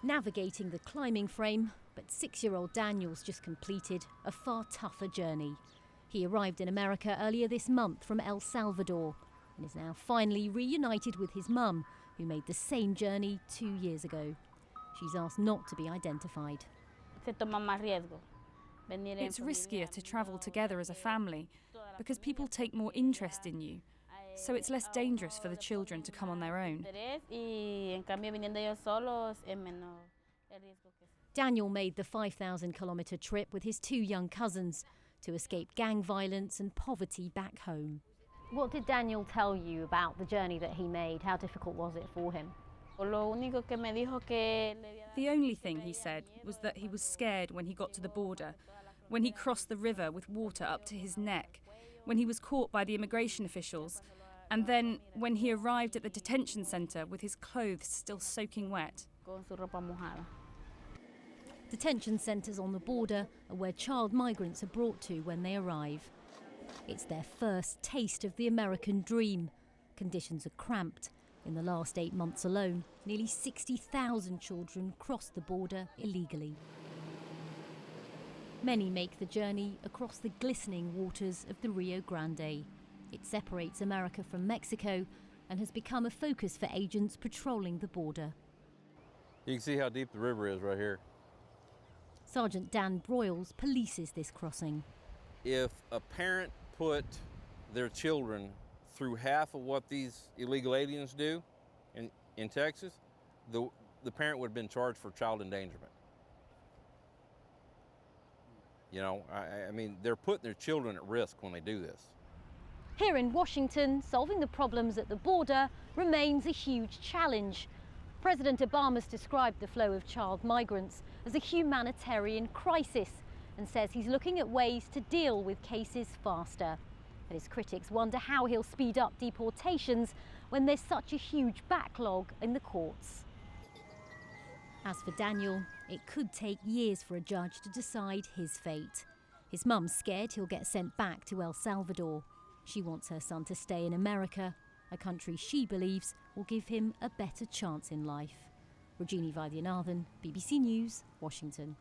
Navigating the climbing frame, but 6-year-old Daniel's just completed a far tougher journey. He arrived in America earlier this month from El Salvador and is now finally reunited with his mum, who made the same journey 2 years ago. She's asked not to be identified. It's riskier to travel together as a family because people take more interest in you. So it's less dangerous for the children to come on their own. Daniel made the 5,000-kilometre trip with his 2 young cousins to escape gang violence and poverty back home. What did Daniel tell you about the journey that he made? How difficult was it for him? The only thing he said was that he was scared when he got to the border, when he crossed the river with water up to his neck, when he was caught by the immigration officials, and then when he arrived at the detention centre with his clothes still soaking wet. Detention centres on the border are where child migrants are brought to when they arrive. It's their first taste of the American dream. Conditions are cramped. In the last 8 months alone, nearly 60,000 children crossed the border illegally. Many make the journey across the glistening waters of the Rio Grande. It separates America from Mexico and has become a focus for agents patrolling the border. You can see how deep the river is right here. Sergeant Dan Broyles polices this crossing. If a parent put their children through half of what these illegal aliens do in Texas, the parent would have been charged for child endangerment. You know, I mean, they're putting their children at risk when they do this. Here in Washington, solving the problems at the border remains a huge challenge. President Obama's described the flow of child migrants as a humanitarian crisis and says he's looking at ways to deal with cases faster. But his critics wonder how he'll speed up deportations when there's such a huge backlog in the courts. As for Daniel, it could take years for a judge to decide his fate. His mum's scared he'll get sent back to El Salvador. She wants her son to stay in America, a country she believes will give him a better chance in life. Rajini Vaidyanathan, BBC News, Washington.